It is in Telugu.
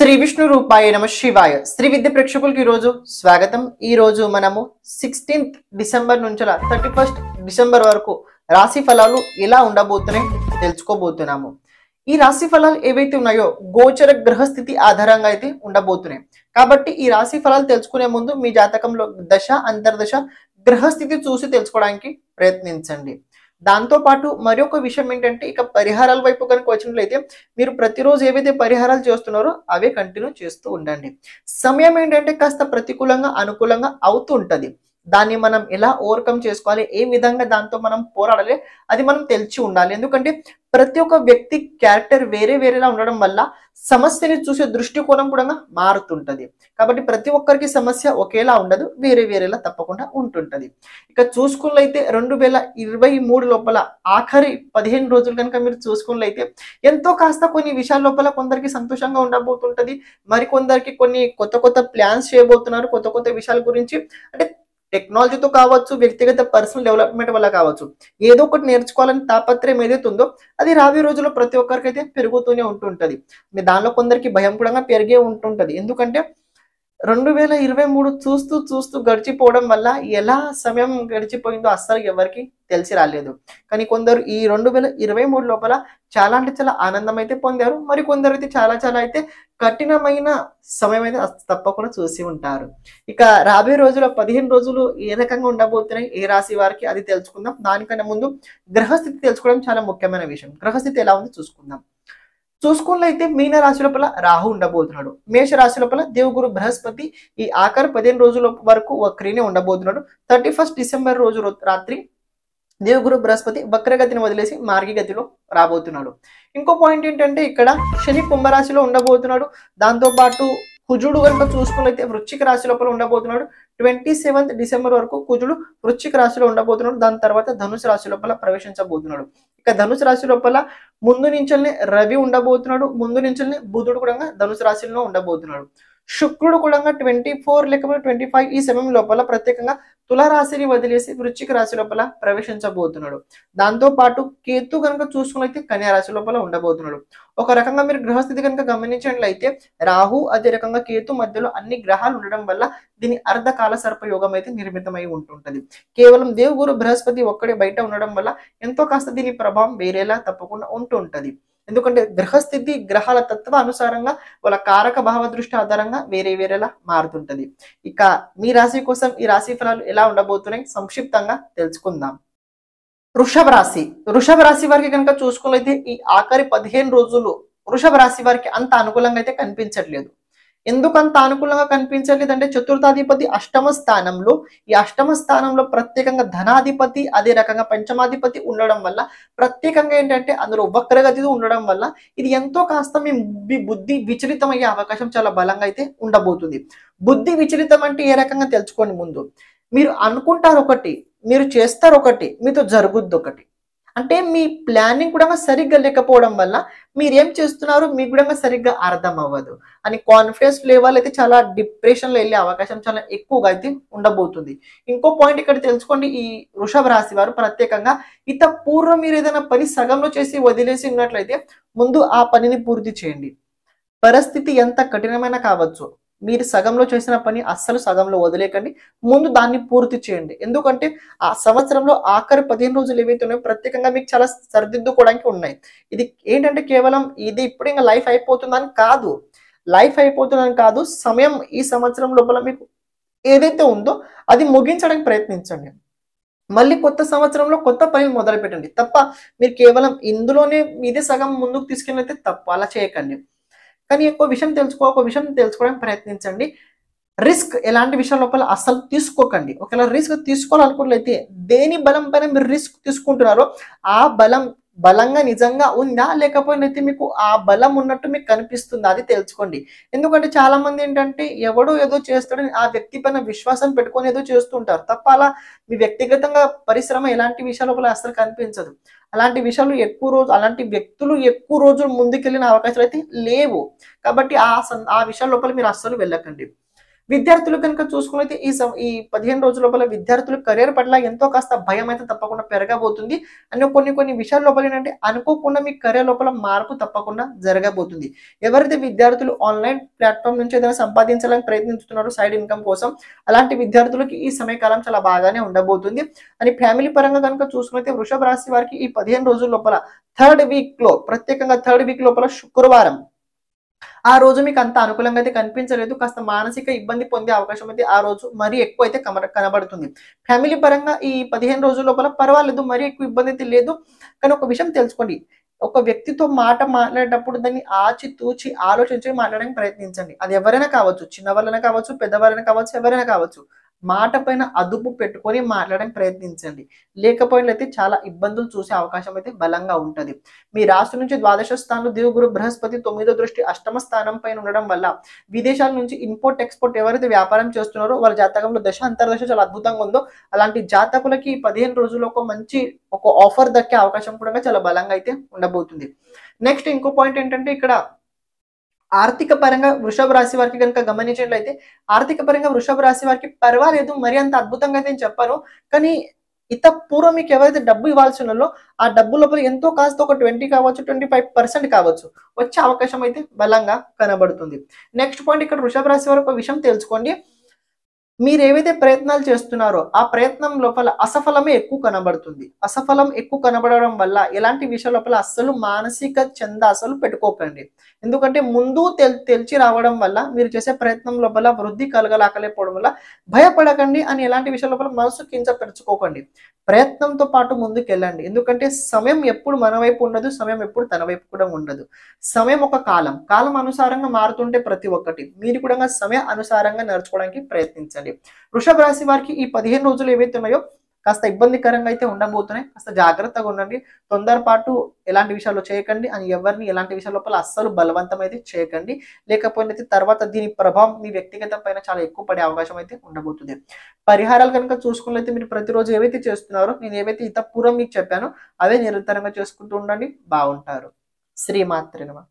శ్రీ విష్ణు రూపాయ నమ శివాయ. శ్రీ విద్య ప్రేక్షకులకి ఈరోజు స్వాగతం. ఈరోజు మనము 16th డిసెంబర్ నుంచి 31st డిసెంబర్ వరకు రాశి ఫలాలు ఎలా ఉండబోతున్నాయి తెలుసుకోబోతున్నాము. ఈ రాశి ఫలాలు ఏవైతే ఉన్నాయో గోచర గ్రహస్థితి ఆధారంగా అయితే ఉండబోతున్నాయి. కాబట్టి ఈ రాశి ఫలాలు తెలుసుకునే ముందు మీ జాతకంలో దశ అంతర్దశ గ్రహస్థితి చూసి తెలుసుకోవడానికి ప్రయత్నించండి. దాంతో పాటు మరొక విషయం ఏంటంటే, ఇక పరిహారాల వైపు కనుక వచ్చినట్లయితే మీరు ప్రతిరోజు ఏవైతే పరిహారాలు చేస్తున్నారో అవే కంటిన్యూ చేస్తూ ఉండండి. సమయం ఏంటంటే కాస్త ప్రతికూలంగా అనుకూలంగా అవుతూ ఉంటుంది. దాన్ని మనం ఎలా ఓవర్కమ్ చేసుకోవాలి, ఏ విధంగా దాంతో మనం పోరాడాలి, అది మనం తెలిసి ఉండాలి. ఎందుకంటే ప్రతి ఒక్క వ్యక్తి క్యారెక్టర్ వేరే వేరేలా ఉండడం వల్ల సమస్యని చూసే దృష్టికోణం కూడా మారుతుంటది. కాబట్టి ప్రతి ఒక్కరికి సమస్య ఒకేలా ఉండదు, వేరే వేరేలా తప్పకుండా ఉంటుంటది. ఇక చూసుకున్నట్లయితే 2023 లోపల ఆఖరి 15 రోజులు కనుక మీరు చూసుకున్నట్లయితే ఎంతో కాస్త కొన్ని విషయాల లోపల కొందరికి సంతోషంగా ఉండబోతుంటది, మరికొందరికి కొన్ని కొత్త కొత్త ప్లాన్స్ చేయబోతున్నారు. కొత్త కొత్త విషయాల గురించి అంటే టెక్నాలజీతో కావచ్చు, వ్యక్తిగత పర్సనల్ డెవలప్మెంట్ వల్ల కావచ్చు, ఏదో ఒకటి నేర్చుకోవాలని తాపత్రయం ఏదైతే ఉందో అది రాబోయే రోజుల్లో ప్రతి ఒక్కరికి అయితే పెరుగుతూనే ఉంటుంటది. దానిలో కొందరికి భయం కూడా పెరిగే ఉంటుంటది. ఎందుకంటే 2023 చూస్తూ చూస్తూ గడిచిపోవడం వల్ల ఎలా సమయం గడిచిపోయిందో అస్సలు ఎవరికి తెలిసి రాలేదు. కానీ కొందరు ఈ 2023 లోపల చాలా అంటే చాలా ఆనందం అయితే పొందారు. మరి కొందరు అయితే చాలా చాలా అయితే కఠినమైన సమయం అయితే తప్పకుండా చూసి ఉంటారు. ఇక రాబోయే రోజుల 15 రోజులు ఏ రకంగా ఉండబోతున్నాయి, ఏ రాశి వారికి, అది తెలుసుకుందాం. దానికన్నా ముందు గ్రహస్థితి తెలుసుకోవడం చాలా ముఖ్యమైన విషయం. గ్రహస్థితి ఎలా ఉంది చూసుకుందాం. చూసుకున్నట్లయితే మీన రాశి లోపల రాహు ఉండబోతున్నాడు. మేష రాశి లోపల దేవుగురు బృహస్పతి ఈ ఆఖరి 15 రోజుల వరకు వక్రీనే ఉండబోతున్నాడు. 31st డిసెంబర్ రోజు రాత్రి దేవుగురు బృహస్పతి వక్రగతిని వదిలేసి మార్గగతిలో రాబోతున్నాడు. ఇంకో పాయింట్ ఏంటంటే ఇక్కడ శని కుంభరాశిలో ఉండబోతున్నాడు. దాంతో పాటు కుజుడు కనుక చూసుకున్నైతే వృశ్చిక రాశి లోపల ఉండబోతున్నాడు. 27th డిసెంబర్ వరకు కుజుడు వృశ్చిక రాశిలో ఉండబోతున్నాడు. దాని తర్వాత ధనుసు రాశి లోపల ప్రవేశించబోతున్నాడు. ఇక ధనుసు రాశి లోపల ముందు నుంచే రవి ఉండబోతున్నాడు. ముందు నుంచే బుధుడు కూడా ధనుసు రాశిలో ఉండబోతున్నాడు. శుక్రుడు కూడా 24 లేకపోతే 25 ఈ సమయం లోపల ప్రత్యేకంగా తులారాశిని వదిలేసి వృశ్చిక రాశి లోపల ప్రవేశించబోతున్నాడు. దాంతో పాటు కేతు కనుక చూసుకున్నైతే కన్యా రాశి లోపల ఉండబోతున్నాడు. ఒక రకంగా మీరు గ్రహస్థితి కనుక గమనించినట్లయితే రాహు అదే రకంగా కేతు మధ్యలో అన్ని గ్రహాలు ఉండడం వల్ల దీని అర్ధకాల సర్పయోగం అయితే నిర్మితమై ఉంటుంటది. కేవలం దేవుగురు బృహస్పతి ఒక్కడే బయట ఉండడం వల్ల ఎంతో కాస్త దీని ప్రభావం వేరేలా తప్పకుండా ఉంటుంటది. ఎందుకంటే గ్రహస్థితి గ్రహాల తత్వ అనుసారంగా వాళ్ళ కారక భావ దృష్టి ఆధారంగా వేరే వేరేలా మారుతుంటది. ఇక మీ రాశి కోసం ఈ రాశి ఫలాలు ఎలా ఉండబోతున్నాయి సంక్షిప్తంగా తెలుసుకుందాం. వృషభ రాశి వారికి కనుక చూసుకున్నట్లయితే ఈ ఆఖరి 15 రోజులు వృషభ రాశి వారికి అంత అనుకూలంగా అయితే కనిపించట్లేదు. ఎందుకంత అనుకూలంగా కనిపించట్లేదు అంటే చతుర్థాధిపతి అష్టమ స్థానంలో, ఈ అష్టమ స్థానంలో ప్రత్యేకంగా ధనాధిపతి అదే రకంగా పంచమాధిపతి ఉండడం వల్ల ప్రత్యేకంగా ఏంటంటే అందులో వక్రగతితో ఉండడం వల్ల ఇది ఎంతో కాస్త మీ బుద్ధి విచలితం అయ్యే అవకాశం చాలా బలంగా అయితే ఉండబోతుంది. బుద్ధి విచలితం అంటే ఏ రకంగా తెలుసుకోండి. ముందు మీరు అనుకుంటారు ఒకటి, మీరు చేస్తారు ఒకటి, మీతో జరుగుద్ది ఒకటి. అంటే మీ ప్లానింగ్ కూడా సరిగ్గా లేకపోవడం వల్ల మీరేం చేస్తున్నారు మీకు కూడా సరిగ్గా అర్థం అవ్వదు అని కాన్ఫిడెన్స్ లెవెల్ అయితే చాలా డిప్రెషన్లో వెళ్ళే అవకాశం చాలా ఎక్కువగా అయితే ఉండబోతుంది. ఇంకో పాయింట్ ఇక్కడ తెలుసుకోండి. ఈ వృషభ రాశి వారు ప్రత్యేకంగా పూర్వం మీరు ఏదైనా పని సగంలో చేసి వదిలేసి ఉన్నట్లయితే ముందు ఆ పనిని పూర్తి చేయండి. పరిస్థితి ఎంత కఠినమైన కావచ్చు, మీరు సగంలో చేసిన పని అస్సలు సగంలో వదిలేకండి, ముందు దాన్ని పూర్తి చేయండి. ఎందుకంటే ఆ సంవత్సరంలో ఆఖరి 15 రోజులు ఏవైతే ఉన్నాయో ప్రత్యేకంగా మీకు చాలా సరిదిద్దుకోవడానికి ఉన్నాయి. ఇది ఏంటంటే కేవలం ఇది ఇప్పుడు ఇంకా లైఫ్ అయిపోతుందని కాదు, సమయం ఈ సంవత్సరం లోపల మీకు ఏదైతే ఉందో అది ముగించడానికి ప్రయత్నించండి. మళ్ళీ కొత్త సంవత్సరంలో కొత్త పనులు మొదలు పెట్టండి తప్ప మీరు కేవలం ఇందులోనే ఇదే సగం ముందుకు తీసుకెళ్ళైతే తప్పు, అలా చేయకండి. కానీ ఒక విషయం తెలుసుకోవడానికి ప్రయత్నించండి. రిస్క్ ఎలాంటి విషయాల లోపల అస్సలు తీసుకోకండి. ఒకవేళ రిస్క్ తీసుకోవాలనుకున్నట్లయితే దేని బలం పైన మీరు రిస్క్ తీసుకుంటున్నారో ఆ బలంగా నిజంగా ఉందా లేకపోతే మీకు ఆ బలం ఉన్నట్టు మీకు కనిపిస్తుందా అది తెలుసుకోండి. ఎందుకంటే చాలా మంది ఏంటంటే ఎవడో ఏదో చేస్తాడని ఆ వ్యక్తి పైన విశ్వాసం పెట్టుకొని ఏదో చేస్తుంటారు తప్ప అలా మీ వ్యక్తిగతంగా పరిశ్రమ ఎలాంటి విషయాల లోపల అస్సలు కనిపించదు. అలాంటి విషయాలు అలాంటి వ్యక్తులు ఎక్కువ రోజులు ముందుకెళ్ళిన అవకాశాలు అయితే లేవు. కాబట్టి ఆ విషయాల లోపల మీరు అస్సలు వెళ్ళకండి. విద్యార్థులు కనుక చూసుకున్నైతే ఈ 15 రోజుల లోపల విద్యార్థులు కెరీర్ పట్ల ఎంతో కాస్త భయం అయితే తప్పకుండా పెరగబోతుంది. అండ్ కొన్ని విషయాల లోపల ఏంటంటే అనుకోకుండా మీ కెరీర్ లోపల మార్పు తప్పకుండా జరగబోతుంది. ఎవరైతే విద్యార్థులు ఆన్లైన్ ప్లాట్ఫామ్ నుంచి ఏదైనా సంపాదించాలని ప్రయత్నిస్తున్నారో సైడ్ ఇన్కమ్ కోసం, అలాంటి విద్యార్థులకి ఈ సమయకాలం చాలా బాగానే ఉండబోతుంది. అని ఫ్యామిలీ పరంగా కనుక చూసుకున్నైతే వృషభ రాశి వారికి ఈ 15 రోజుల లోపల థర్డ్ వీక్ లో, ప్రత్యేకంగా థర్డ్ వీక్ లోపల శుక్రవారం ఆ రోజు మీకు అంత అనుకూలంగా అయితే కనిపించలేదు. కాస్త మానసిక ఇబ్బంది పొందే అవకాశం అయితే ఆ రోజు మరీ ఎక్కువ అయితే కనబడుతుంది. ఫ్యామిలీ పరంగా ఈ 15 రోజుల లోపల పర్వాలేదు, మరీ ఎక్కువ ఇబ్బంది అయితే లేదు. కానీ ఒక విషయం తెలుసుకోండి, ఒక వ్యక్తితో మాట మాట్లాడేటప్పుడు దాన్ని ఆచితూచి ఆలోచించి మాట్లాడడానికి ప్రయత్నించండి. అది ఎవరైనా కావచ్చు, చిన్నవాళ్ళైనా కావచ్చు, పెద్దవాళ్ళైనా కావచ్చు, ఎవరైనా కావచ్చు. మాట పైన అదుపు పెట్టుకొని మాట్లాడడానికి ప్రయత్నించండి. లేకపోయినట్లయితే చాలా ఇబ్బందులు చూసే అవకాశం అయితే బలంగా ఉంటుంది. మీ రాశి నుంచి ద్వాదశ స్థానంలో దేవుగురు బృహస్పతి 9వ దృష్టి అష్టమ స్థానం పైన ఉండడం వల్ల విదేశాల నుంచి ఇంపోర్ట్ ఎక్స్పోర్ట్ ఎవరైతే వ్యాపారం చేస్తున్నారో వాళ్ళ జాతకంలో దశ అంతర్దశ చాలా అద్భుతంగా ఉందో అలాంటి జాతకులకి 15 రోజుల్లో ఒక ఆఫర్ దక్కే అవకాశం కూడా చాలా బలంగా అయితే ఉండబోతుంది. నెక్స్ట్ ఇంకో పాయింట్ ఏంటంటే ఇక్కడ ఆర్థిక పరంగా వృషభ రాశి వారికి కనుక గమనించినట్లయితే ఆర్థిక పరంగా వృషభ రాశి వారికి పర్వాలేదు, మరి అంత అద్భుతంగా అయితే నేను చెప్పాను. కానీ పూర్వం మీకు ఎవరైతే డబ్బు ఇవ్వాల్సి ఉన్నదో ఆ డబ్బు లోపల ఎంతో కాస్త ఒక 20 కావచ్చు, 25% కావచ్చు వచ్చే అవకాశం అయితే బలంగా కనబడుతుంది. నెక్స్ట్ పాయింట్, ఇక్కడ వృషభ రాశి వారు ఒక విషయం తెలుసుకోండి, మీరు ఏవైతే ప్రయత్నాలు చేస్తున్నారో ఆ ప్రయత్నం లోపల అసఫలమే ఎక్కువ కనబడుతుంది. అసఫలం ఎక్కువ కనబడడం వల్ల ఎలాంటి విషయాల లోపల అస్సలు మానసిక అసలు పెట్టుకోకండి. ఎందుకంటే ముందు తెలిసి రావడం వల్ల మీరు చేసే ప్రయత్నం లోపల వృద్ధి కలగలేకపోవడం వల్ల భయపడకండి అని ఎలాంటి విషయాల లోపల మనసు కించపరచుకోకండి. ప్రయత్నంతో పాటు ముందుకు వెళ్ళండి. ఎందుకంటే సమయం ఎప్పుడు మన వైపు ఉండదు, సమయం ఎప్పుడు తన వైపు కూడా ఉండదు. సమయం ఒక కాలం అనుసారంగా మారుతుంటే ప్రతి ఒక్కటి మీరు కూడా సమయ అనుసారంగా నడుచుకోవడానికి ప్రయత్నించండి. వృషభ రాశి వారికి ఈ 15 రోజులు ఏవైతే ఉన్నాయో కాస్త ఇబ్బందికరంగా అయితే ఉండబోతున్నాయి. కాస్త జాగ్రత్తగా ఉండండి. తొందరపాటు ఎలాంటి విషయాల్లో చేయకండి అని ఎవరిని ఎలాంటి విషయాల లోపల అస్సలు బలవంతం అయితే చేయకండి. లేకపోతే తర్వాత దీని ప్రభావం మీ వ్యక్తిగత పైన చాలా ఎక్కువ పడే అవకాశం అయితే ఉండబోతుంది. పరిహారాలు కనుక చూసుకున్నట్లయితే మీరు ప్రతిరోజు ఏవైతే చేస్తున్నారో, నేను ఏవైతే పూర్వం మీకు చెప్పానో అవే నిరంతరంగా చేసుకుంటూ ఉండండి, బాగుంటారు. శ్రీమాత్రే నమః.